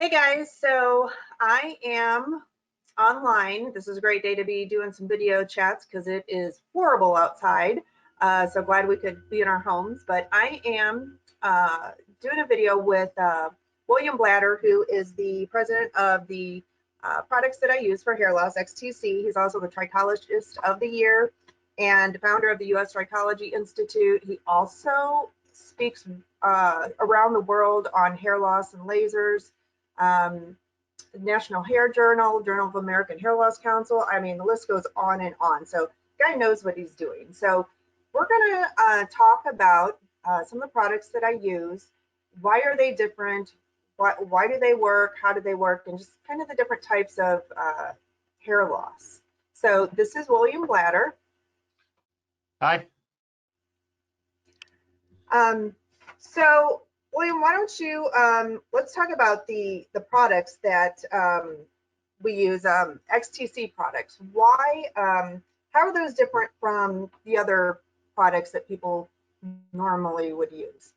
Hey guys, so I am online. This is a great day to be doing some video chats because it is horrible outside. So glad we could be in our homes. But I am doing a video with William Blatter, who is the president of the products that I use for hair loss, XTC. He's also the Trichologist of the Year and founder of the U.S. Trichology Institute. He also speaks around the world on hair loss and lasers. National Hair Journal, Journal of American Hair Loss Council. I mean, the list goes on and on. So, guy knows what he's doing. So, we're going to talk about some of the products that I use. Why are they different? Why do they work? How do they work? And just kind of the different types of hair loss. So, this is William Blatter. Hi. So, William, why don't you let's talk about the products that we use, XTC products. Why, how are those different from the other products that people normally would use?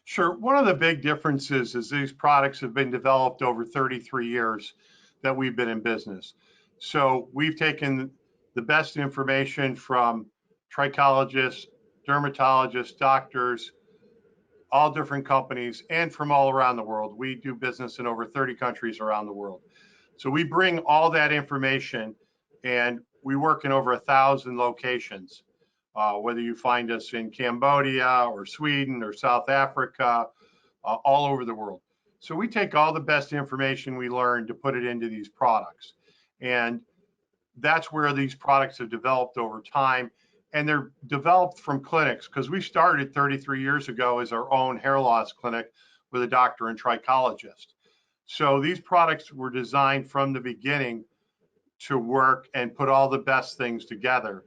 Sure. One of the big differences is these products have been developed over 33 years that we've been in business. So we've taken the best information from trichologists, dermatologists, doctors, all different companies, and from all around the world. We do business in over 30 countries around the world. So we bring all that information, and we work in over 1,000 locations. Whether you find us in Cambodia or Sweden or South Africa, all over the world. So we take all the best information we learn to put it into these products. And that's where these products have developed over time. And they're developed from clinics because we started 33 years ago as our own hair loss clinic with a doctor and trichologist. So these products were designed from the beginning to work and put all the best things together.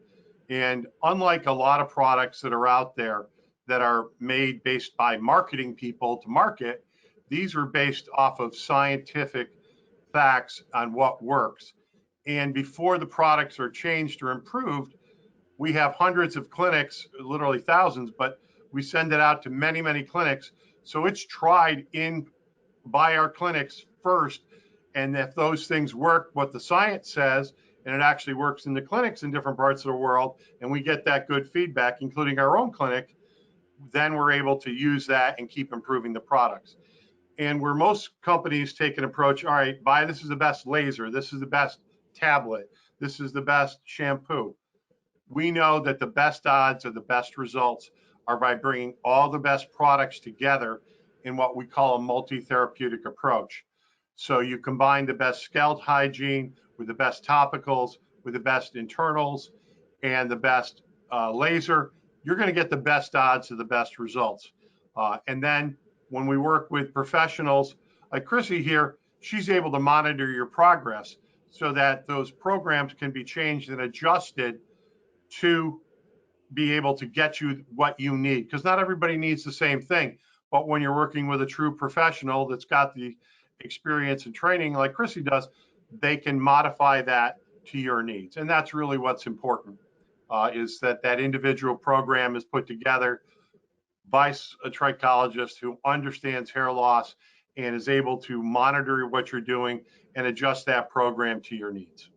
And unlike a lot of products that are out there that are made based by marketing people to market, these are based off of scientific facts on what works. And before the products are changed or improved, we have hundreds of clinics, literally thousands, but we send it out to many, many clinics. So it's tried in by our clinics first. And if those things work, what the science says, and it actually works in the clinics in different parts of the world, and we get that good feedback, including our own clinic, then we're able to use that and keep improving the products. And where most companies take an approach, all right, this is the best laser, this is the best tablet, this is the best shampoo. We know that the best odds or the best results are by bringing all the best products together in what we call a multi-therapeutic approach. So you combine the best scalp hygiene with the best topicals, with the best internals, and the best laser. You're going to get the best odds of the best results. And then when we work with professionals like Chrissy here, she's able to monitor your progress so that those programs can be changed and adjusted to be able to get you what you need, because not everybody needs the same thing. But when you're working with a true professional that's got the experience and training like Chrissy does, they can modify that to your needs. And that's really what's important, is that individual program is put together by a trichologist who understands hair loss and is able to monitor what you're doing and adjust that program to your needs.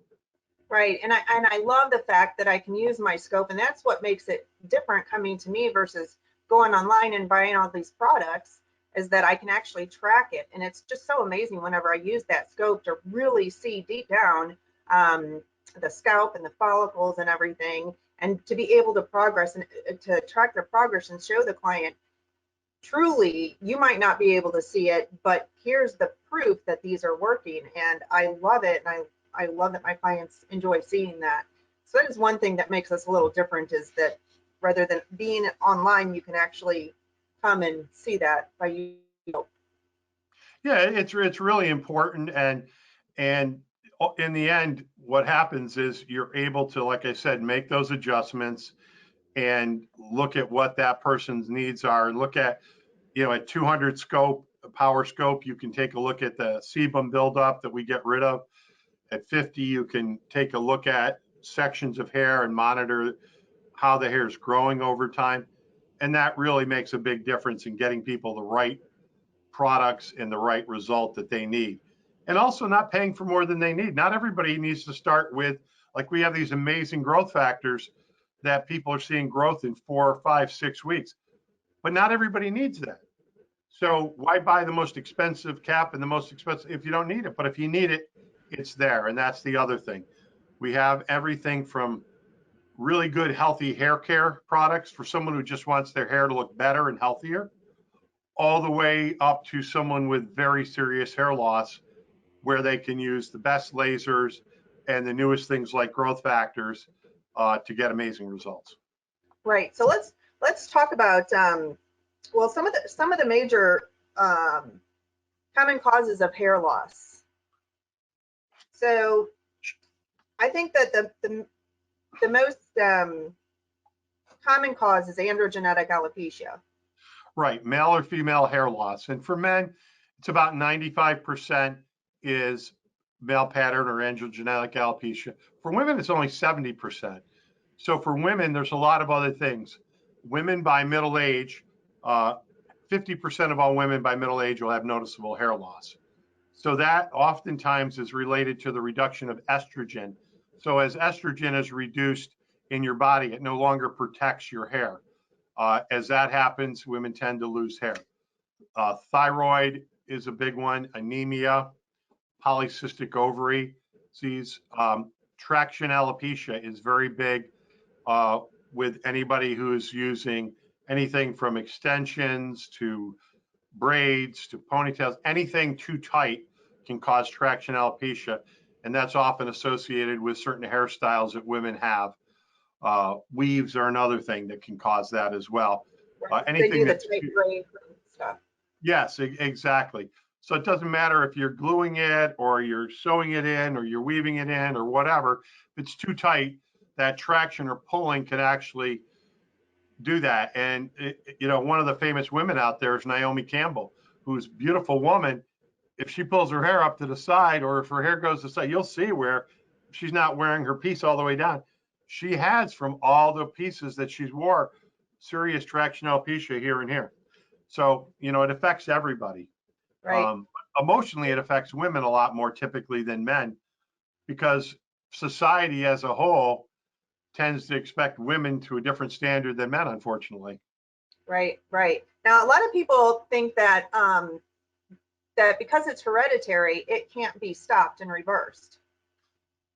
Right, and I love the fact that I can use my scope, and that's what makes it different coming to me versus going online and buying all these products, is that I can actually track it. And it's just so amazing whenever I use that scope to really see deep down the scalp and the follicles and everything, and to be able to progress and to track their progress and show the client, truly, you might not be able to see it, but here's the proof that these are working. And I love it, and I love that my clients enjoy seeing that. So that is one thing that makes us a little different, is that rather than being online, you can actually come and see that by you. Yeah, it's really important, and in the end, what happens is you're able to, like I said, make those adjustments and look at what that person's needs are, and look at, at 200 scope, power scope, you can take a look at the sebum buildup that we get rid of. At 50, you can take a look at sections of hair and monitor how the hair is growing over time. And that really makes a big difference in getting people the right products and the right result that they need. And also not paying for more than they need. Not everybody needs to start with, like we have these amazing growth factors that people are seeing growth in 4, 5, 6 weeks, but not everybody needs that. So why buy the most expensive cap and the most expensive if you don't need it? But if you need it, it's there. And that's the other thing. We have everything from really good, healthy hair care products for someone who just wants their hair to look better and healthier, all the way up to someone with very serious hair loss, where they can use the best lasers and the newest things like growth factors to get amazing results. Right. So let's talk about well, some of the major common causes of hair loss. So I think that the most common cause is androgenetic alopecia. Right, male or female hair loss. And for men, it's about 95% is male pattern or androgenetic alopecia. For women, it's only 70%. So for women, there's a lot of other things. Women by middle age, 50% of all women by middle age will have noticeable hair loss. So that oftentimes is related to the reduction of estrogen. So as estrogen is reduced in your body, it no longer protects your hair. As that happens, women tend to lose hair. Thyroid is a big one, anemia, polycystic ovary disease. Traction alopecia is very big with anybody who's using anything from extensions to braids to ponytails. Anything too tight can cause traction alopecia, and that's often associated with certain hairstyles that women have. Weaves are another thing that can cause that as well. They do Anything the that's tight braids and stuff. yes, exactly. So it doesn't matter if you're gluing it or you're sewing it in or you're weaving it in or whatever. If it's too tight, that traction or pulling can actually do that. And one of the famous women out there is Naomi Campbell, who's a beautiful woman. If she pulls her hair up to the side or if her hair goes to the side, you'll see where she's not wearing her piece all the way down. She has, from all the pieces that she's wore, serious traction alopecia here and here. So, it affects everybody. Right. Emotionally, it affects women a lot more typically than men because society as a whole tends to expect women to a different standard than men, unfortunately. Right. Right. Now, a lot of people think that that because it's hereditary, it can't be stopped and reversed.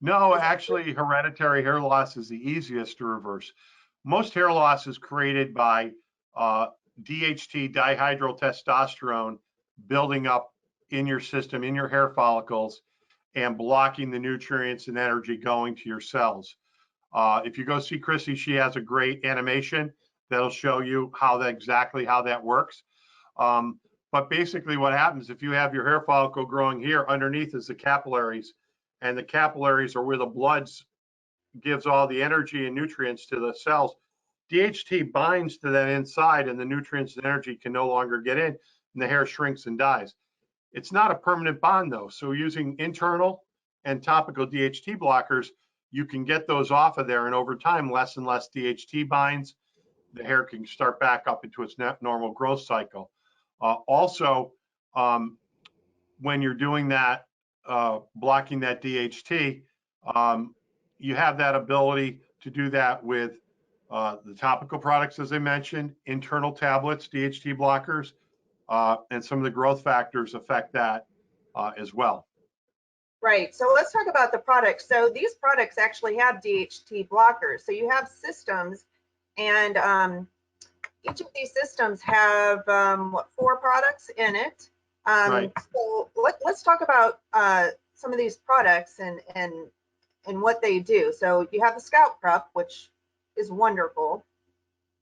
No, Is that true? actually, hereditary hair loss is the easiest to reverse. Most hair loss is created by DHT, dihydrotestosterone, building up in your system, in your hair follicles, and blocking the nutrients and energy going to your cells. If you go see Chrissy, she has a great animation that'll show you exactly how that works. But basically what happens if you have your hair follicle growing here, underneath is the capillaries, and the capillaries are where the blood gives all the energy and nutrients to the cells. DHT binds to that inside, and the nutrients and energy can no longer get in, and the hair shrinks and dies. It's not a permanent bond though. So using internal and topical DHT blockers, you can get those off of there, and over time, less and less DHT binds. The hair can start back up into its normal growth cycle. Also, when you're doing that, blocking that DHT, you have that ability to do that with the topical products, as I mentioned, internal tablets, DHT blockers, and some of the growth factors affect that as well. Right. So let's talk about the products. So these products actually have DHT blockers. So you have systems, and each of these systems have 4 products in it. Right. So let's talk about some of these products and what they do. So you have the scalp prep, which is wonderful.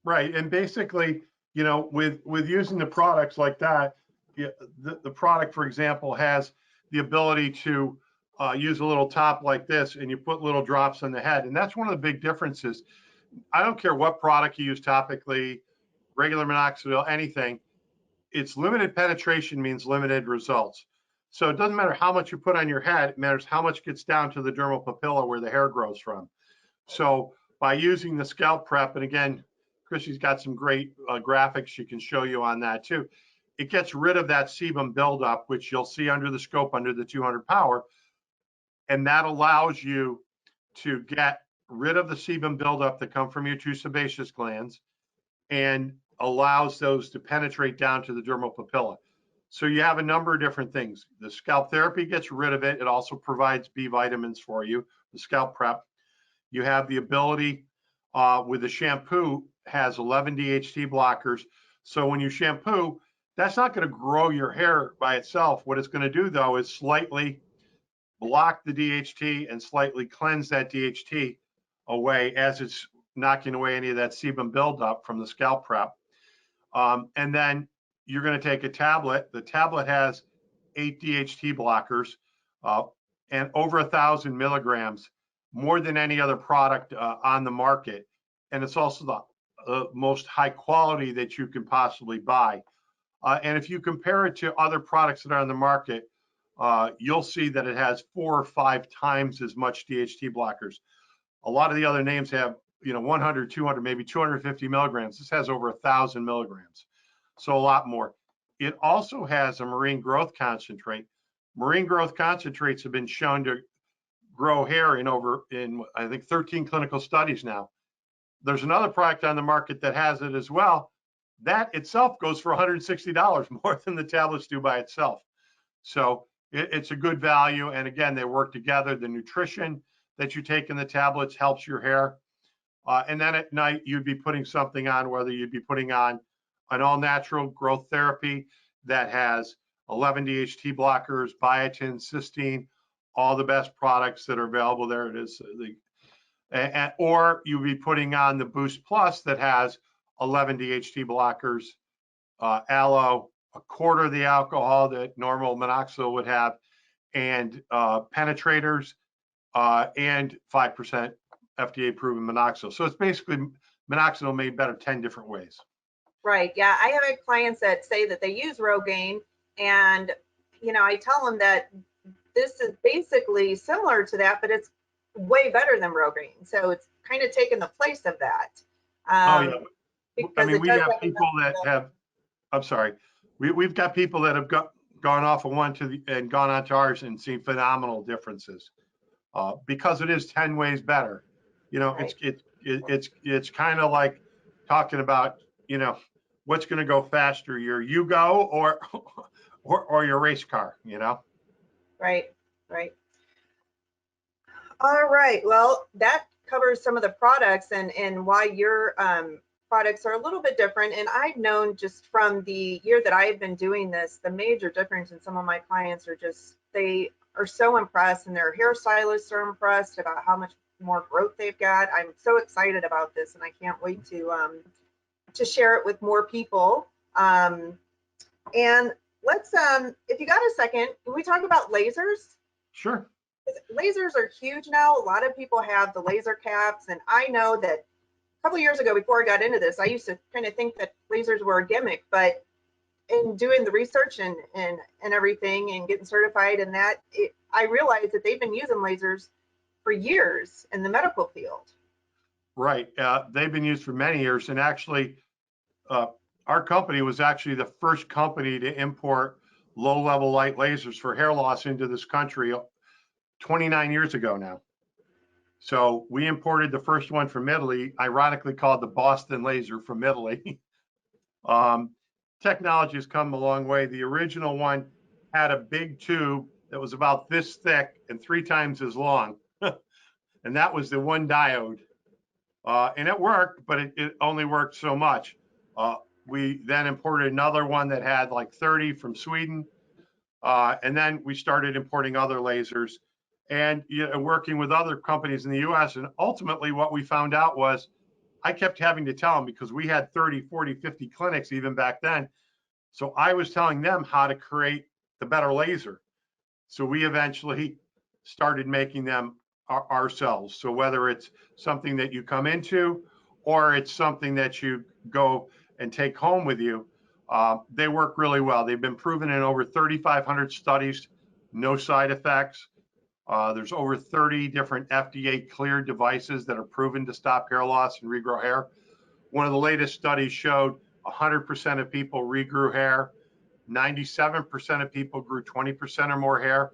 Right. And basically, with using the products like that, the product, for example, has the ability to use a little top like this, and you put little drops on the head. And that's one of the big differences. I don't care what product you use topically, regular minoxidil, anything. It's limited penetration means limited results. So it doesn't matter how much you put on your head, it matters how much gets down to the dermal papilla where the hair grows from. So by using the scalp prep, and again, Chrissy's got some great graphics she can show you on that too. it gets rid of that sebum buildup, which you'll see under the scope under the 200 power. And that allows you to get rid of the sebum buildup that come from your two sebaceous glands and allows those to penetrate down to the dermal papilla. So you have a number of different things. The scalp therapy gets rid of it. It also provides B vitamins for you, the scalp prep. You have the ability with the shampoo has 11 DHT blockers. So when you shampoo, that's not going to grow your hair by itself. What it's going to do though is slightly block the DHT and slightly cleanse that DHT away as it's knocking away any of that sebum buildup from the scalp prep. And then you're going to take a tablet. The tablet has 8 DHT blockers and over 1,000 milligrams, more than any other product on the market. And it's also the most high quality that you can possibly buy. And if you compare it to other products that are on the market, you'll see that it has 4 or 5 times as much DHT blockers. A lot of the other names have, 100, 200, maybe 250 milligrams. This has over 1,000 milligrams, so a lot more. It also has a marine growth concentrate. Marine growth concentrates have been shown to grow hair in I think 13 clinical studies now. There's another product on the market that has it as well. That itself goes for $160 more than the tablets do by itself. So it's a good value. And again, they work together. The nutrition that you take in the tablets helps your hair. And then at night, you'd be putting something on, whether you'd be putting on an all-natural growth therapy that has 11 DHT blockers, biotin, cysteine, all the best products that are available there. It is, or you'd be putting on the Boost Plus that has 11 DHT blockers, aloe, a quarter of the alcohol that normal minoxidil would have, and penetrators, and 5% FDA proven minoxidil. So it's basically minoxidil made better 10 different ways. Right. Yeah. I have had clients that say that they use Rogaine, and, I tell them that this is basically similar to that, but it's way better than Rogaine. So it's kind of taken the place of that. Oh, yeah. Because we have people that have, I'm sorry, we've got people that have gone off of one and gone on to ours and seen phenomenal differences because it is 10 ways better. Right. It's kind of like talking about, what's going to go faster, your Yugo or your race car, Right. All right. Well, that covers some of the products and why your products are a little bit different. And I've known just from the year that I've been doing this, the major difference in some of my clients are they are so impressed, and their hairstylists are impressed about how much more growth they've got. I'm so excited about this, and I can't wait to share it with more people. And let's, if you got a second, can we talk about lasers? Sure. Lasers are huge now. A lot of people have the laser caps, and I know that a couple of years ago, before I got into this, I used to kind of think that lasers were a gimmick, but in doing the research and everything and getting certified and that, I realized that they've been using lasers for years in the medical field. Right. They've been used for many years, and actually, our company was actually the first company to import low-level light lasers for hair loss into this country 29 years ago now. So we imported the first one from Italy, ironically called the Boston laser from Italy. Technology has come a long way. The original one had a big tube that was about this thick and 3 times as long. And that was the one diode. And it worked, but it only worked so much. We then imported another one that had like 30 from Sweden. And then we started importing other lasers and working with other companies in the US. And ultimately what we found out was I kept having to tell them, because we had 30, 40, 50 clinics even back then. So I was telling them how to create the better laser. So we eventually started making them ourselves. So whether it's something that you come into or it's something that you go and take home with you, they work really well. They've been proven in over 3,500 studies, no side effects. There's over 30 different FDA cleared devices that are proven to stop hair loss and regrow hair. One of the latest studies showed 100% of people regrew hair. 97% of people grew 20% or more hair,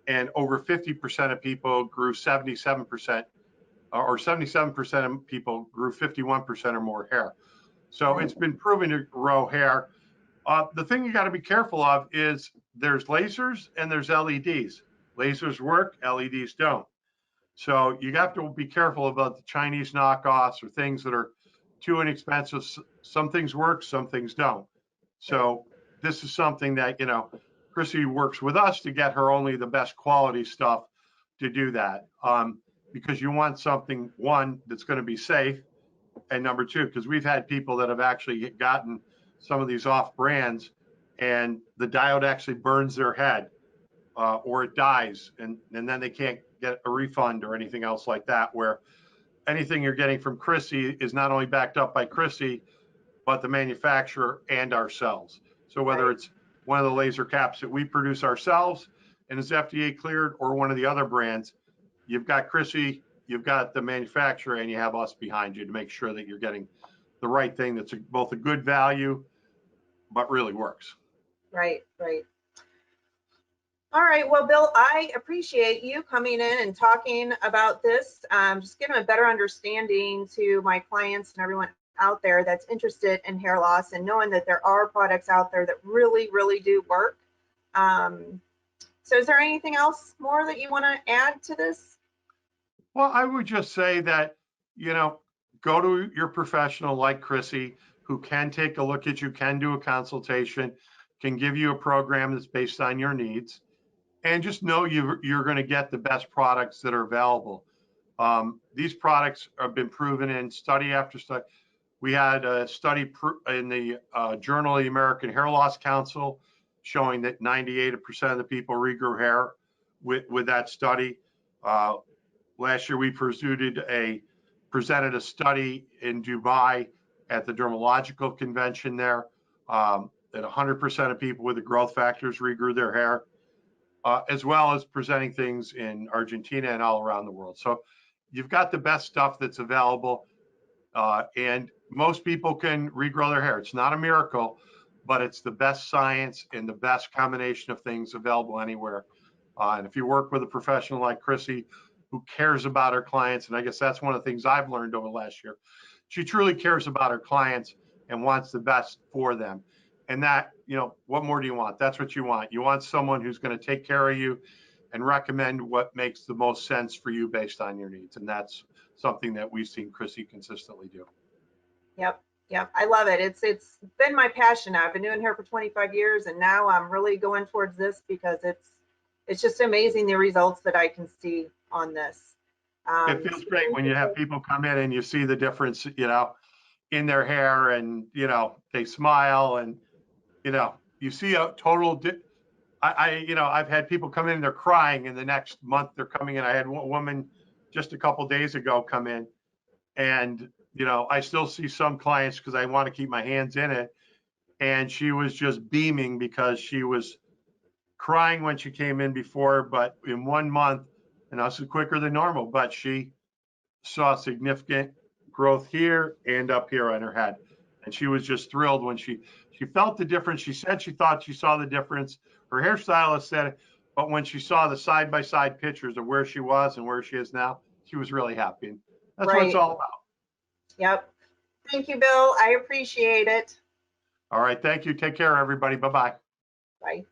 and over 50% of people grew 77%, or 77% of people grew 51% or more hair. So it's been proven to grow hair. The thing you got to be careful of is there's lasers and there's LEDs. Lasers work, LEDs don't. So you have to be careful about the Chinese knockoffs or things that are too inexpensive. Some things work, some things don't. So this is something that, Chrissy works with us to get her only the best quality stuff to do that. Because you want something, one, that's going to be safe, and number two, because we've had people that have actually gotten some of these off brands and the diode actually burns their head, or it dies, and then they can't get a refund or anything else like that, where anything you're getting from Chrissy is not only backed up by Chrissy, but the manufacturer and ourselves. So whether it's one of the laser caps that we produce ourselves and is FDA cleared, or one of the other brands, you've got Chrissy, you've got the manufacturer, and you have us behind you to make sure that you're getting the right thing that's both a good value, but really works. Right, right. All right, well, Bill, I appreciate you coming in and talking about this, just giving a better understanding to my clients and everyone out there that's interested in hair loss, and knowing that there are products out there that really, really do work. So is there anything else more that you want to add to this? Well, I would just say that, go to your professional like Chrissy, who can take a look at you, can do a consultation, can give you a program that's based on your needs, and just know you're going to get the best products that are available. These products have been proven in study after study. We had a study in the Journal of the American Hair Loss Council showing that 98% of the people regrew hair with that study. Last year, we presented a study in Dubai at the Dermatological Convention there, that 100% of people with the growth factors regrew their hair, as well as presenting things in Argentina and all around the world. So you've got the best stuff that's available, and most people can regrow their hair. It's not a miracle, but it's the best science and the best combination of things available anywhere. And if you work with a professional like Chrissy, who cares about her clients, and I guess that's one of the things I've learned over the last year, she truly cares about her clients and wants the best for them. And that, what more do you want? That's what you want. You want someone who's going to take care of you and recommend what makes the most sense for you based on your needs. And that's something that we've seen Chrissy consistently do. Yep, yep, I love it. It's been my passion. I've been doing hair for 25 years, and now I'm really going towards this because it's just amazing the results that I can see on this. It feels great when you have people come in and you see the difference, in their hair, and they smile, and you see a total. I've had people come in and they're crying, and the next month they're coming in. I had one woman just a couple days ago come in, and I still see some clients because I want to keep my hands in it, and she was just beaming because she was crying when she came in before, but in 1 month, and this is quicker than normal, but she saw significant growth here and up here on her head. And she was just thrilled when she felt the difference. She said she thought she saw the difference. Her hairstylist said it, but when she saw the side-by-side pictures of where she was and where she is now, she was really happy. And that's what it's all about. Yep. Thank you, Bill. I appreciate it. All right. Thank you. Take care, everybody. Bye-bye. Bye.